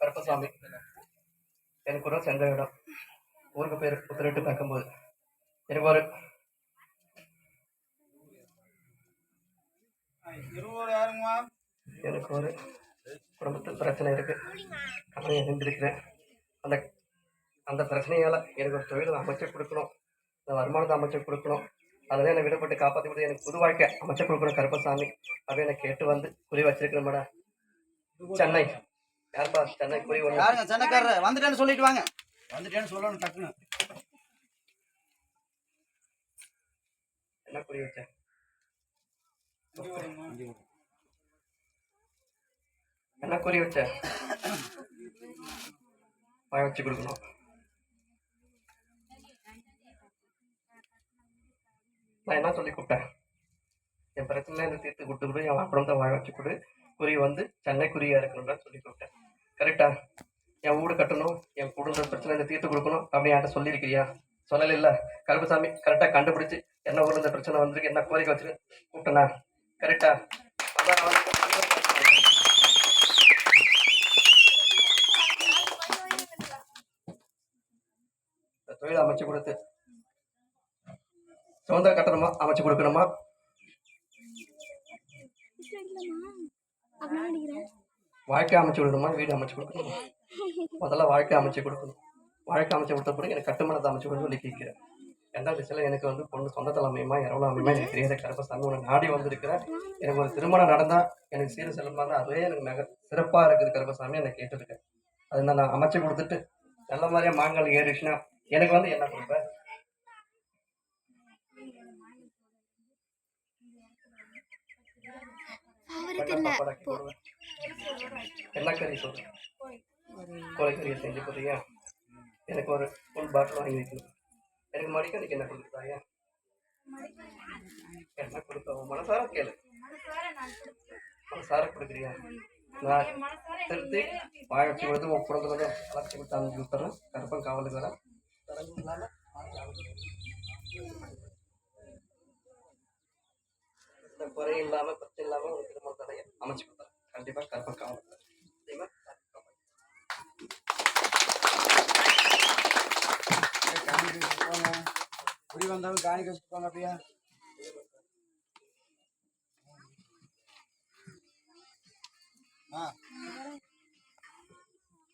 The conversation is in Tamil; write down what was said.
கருப்பசாமி எனக்கு ஒரு சென்ற இடம் ஊருக்கு பேர் புத்திரெட்டு பார்க்கும்போது எனக்கு ஒரு எனக்கு ஒரு குடும்பத்தில் பிரச்சனை இருக்கு. ஆனால் இருந்திருக்கிறேன். அந்த அந்த பிரச்சனையால் எனக்கு ஒரு தொழில் அமைச்சு கொடுக்கணும், இந்த வருமானத்தை அமைச்சு கொடுக்கணும், அதுதான் என்னை விடப்பட்டு காப்பாற்றி கொடுத்து எனக்கு புது வாழ்க்கை அமைச்சு கொடுக்கணும் கருப்பசாமி அப்படின்னு என்னை கேட்டு வந்து குறி வச்சிருக்கிறேன் மேடம். சென்னை யாருப்பா சென்னை குறி யாருங்க சென்னைக்காரர் வந்துட்டேன்னு சொல்லிட்டு வாங்க. வந்துட்டேன்னு சொல்லணும் டக்குன்னு. என்ன குறி வச்சேன்? என்ன குறி வச்ச? வாய வச்சு கொடுக்கணும். நான் என்ன சொல்லி கூப்பிட்டேன்? என் பிரச்சனை இந்த தீர்த்து கொடுத்து கொடு, என் அப்புறம் தான் வாய வச்சு கொடு, குறி வந்து சென்னை குறியா இருக்கணும்னு சொல்லி கூப்பிட்டேன். கரெக்டா? என் வீடு கட்டணும், என் குடும்ப பிரச்சனை இந்த தீர்த்து கொடுக்கணும் அப்படின்னு என்கிட்ட சொல்லியிருக்கிறியா? சொல்லல இல்ல. கருப்பசாமி கரெக்டா கண்டுபிடிச்சு என்ன ஊர்ல இந்த பிரச்சனை வந்திருக்கு, என்ன கோரிக்கை வச்சு கூப்பிட்டேனா? கரெக்டா? தொழில் அமைச்சு கொடுத்து சொந்த கட்டணமா அமைச்சு கொடுக்கணுமா? வாழ்க்கை அமைச்சு கொடுக்கணுமா? வீடு அமைச்சு கொடுக்கணுமா? முதல்ல வாழ்க்கை அமைச்சு கொடுக்கணும். வாழ்க்கை அமைச்சு கொடுத்த பிறகு எனக்கு கட்டுமானத்தை அமைச்சு கொடுத்து சொல்லி கேட்கிறேன். 2வது விஷயம் எனக்கு வந்து பொண்ணு சொந்தத்தில் அமையுமா எவ்வளோ அமையுமா எனக்கு தெரியாத கருப்பசாமி உனக்கு நாடி வந்திருக்கிறேன். எனக்கு ஒரு திருமணம் நடந்தால் எனக்கு சீர செல்வமாக இருந்தால் அதுவே எனக்கு மிக சிறப்பாக இருக்குது கருப்பசாமி என்னை கேட்டுருக்கேன். அது நான் அமைச்சு கொடுத்துட்டு நல்ல மாதிரியா மாங்கல் ஏறிச்சுன்னா எனக்கு வந்து என்ன கொடுப்பேன்? என்ன கறி சொல்றேன்? கோழிக்கறியை செஞ்சு போறியா? எனக்கு ஒரு ஃபுல் பாட்டில் வாங்கி வைக்கணும். எனக்கு மடிக்கணிக்கு என்ன கொடுக்குறாயா? என்ன கொடுப்ப? மனசார கேளு. மனசார கொடுக்குறியா? நான் திருத்தி வாய வச்சு கொடுத்து உன் குடும்பத்தை வளர்ச்சி கொடுத்து அனுப்பி விட்டுறேன். கருப்பம் காவலுக்கு வரேன். குறை இல்லாம பிரச்சனை இல்லாம ஒரு திருமண தடையை அமைச்சு கொடுத்தேன். கண்டிப்பா கருப்பம் காவலுக்கு குடி வந்தாலும் காணி கழிச்சுப்பாங்க. அப்படியா ஆ